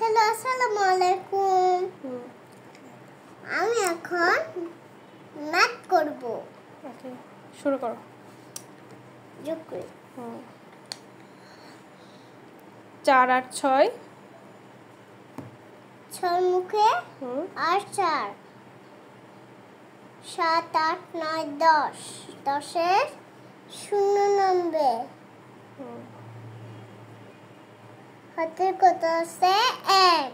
Hello, আসসালামু আলাইকুম। আমি এখন ম্যাথ করব। ওকে, শুরু করো। যোগ করি। 4 আর 6 6 মুখে আর 4, 7, 8, 9, 10, 10-এর 0 নামবে। হাতের কত আছে? 1।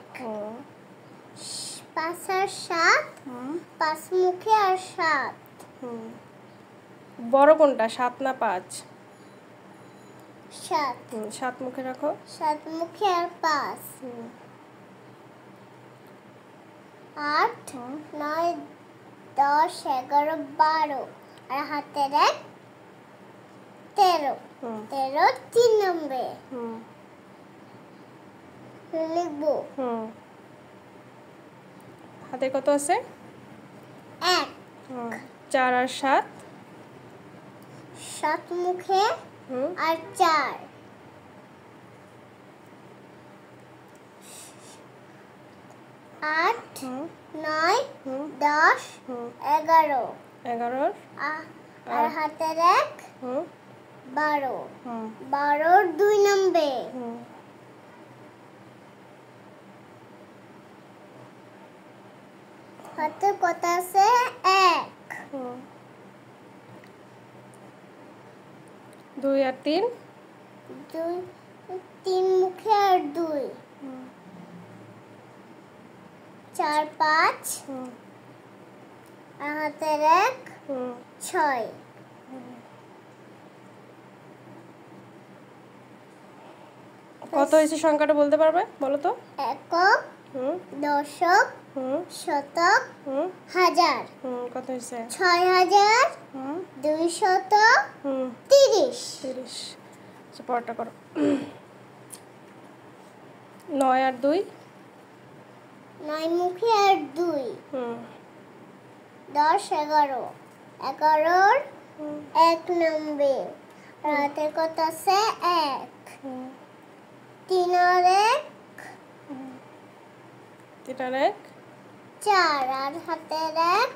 5 আর 7, 5 মুখে আর 7। বড় কোনটা, 7 না 5? 7। 7 মুখে রাখো। 7 মুখে আর 5। 8, 9, 10, 11, 12 আর হাতের 1, 13। 13 3 নামবে। লিখবো। হাতে কত আছে? 1। 4 আর 7 7 মুখে আর 4। 8, 9, 10, 11 11 আর হাতের 1, 12। 12 2 নামবে। হাতে কত আছে? 1। 2 আর 3 3 মুখে আর 2। 4, 5 আর হাতের 1, 6। কত হয়েছে সংখ্যাটা বলতে পারবে? বলো তো। একক, দশক, শতক, হাজার। কত হয়েছে? 6230। 30। আচ্ছা, পরটা করো। 9 আর 2 9 মুখে আর 2। 10, 11। 11-র 1 নামবে। হাতে কত আছে? 1। 3 আর 1, 3 আর 1 4 আর হাতের 1,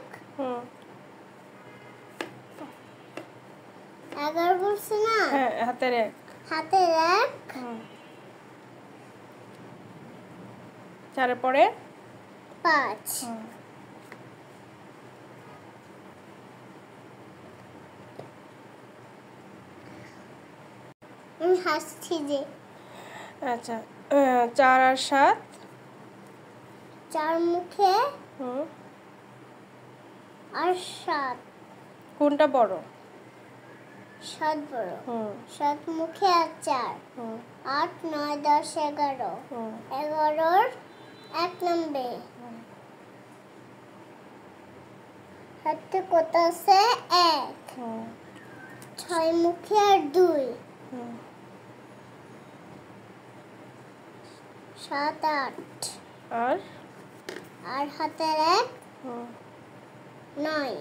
11 বলছি না? হ্যাঁ, হাতের 1। হাতের 1, 4 এর পরে 5। আমি হাসছি যে। আচ্ছা, 4 আর 7 4 মুখে আর 7। কোনটা বড়? 7 বড়। 7 মুখে আর 4। 8, 9, 10, 11। 11-র 1 নামবে। হাতে কত আছে? 1। 6 মুখে আর 2। 7, 8 আর হাতের 1, 9।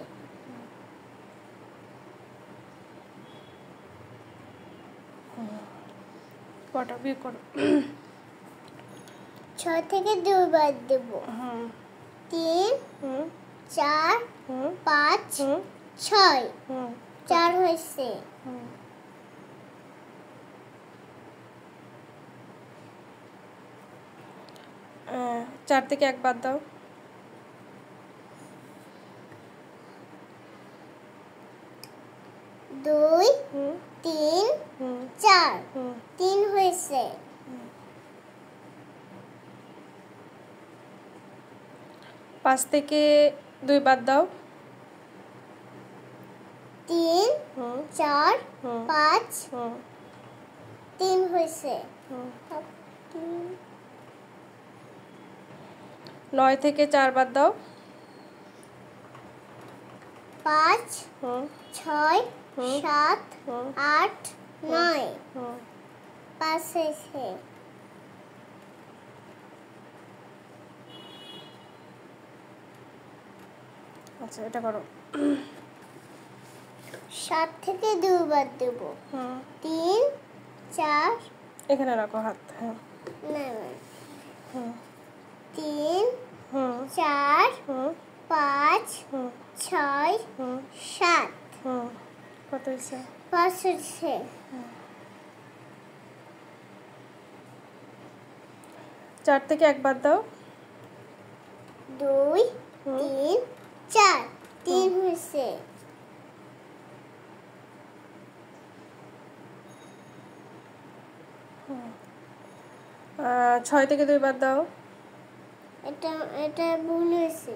কটা বিয়োগ করো। 6 থেকে 2 বাদ দেব। 3, 4, 5, 6। 4 হয়েছে। 4 থেকে 1 বাদ দাও। 2, 3, 4। 3 হয়েছে। 5 থেকে 2 বাদ দাও। 3, 4, 5। 3 হয়েছে। 9 থেকে 4 বাদ দাও। 5, 6, 7, 8, 9। 5 হয়েছে। আচ্ছা, এটা করো। 7 থেকে 2 বাদ দেব। 3, 4। এখানে রাখো হাত। হ্যাঁ, না। হয়েছে? 5 হয়েছে। 4 থেকে 1 বাদ দাও। 2 3 4 3 হয়েছে। 6 থেকে 2 বাদ দাও। এটা এটা ভুল হয়েছে।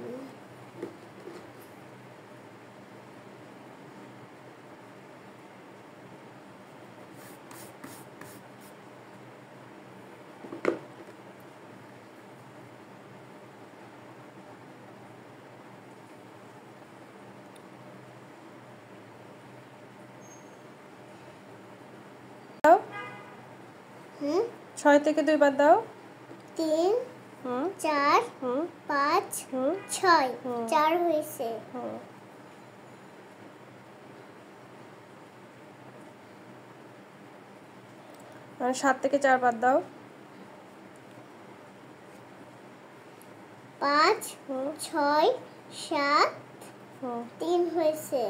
6 থেকে 2 বাদ দাও। 3 4 5 6 4 হয়েছে। 7 থেকে 4 বাদ দাও। 5 6 7 3 হয়েছে।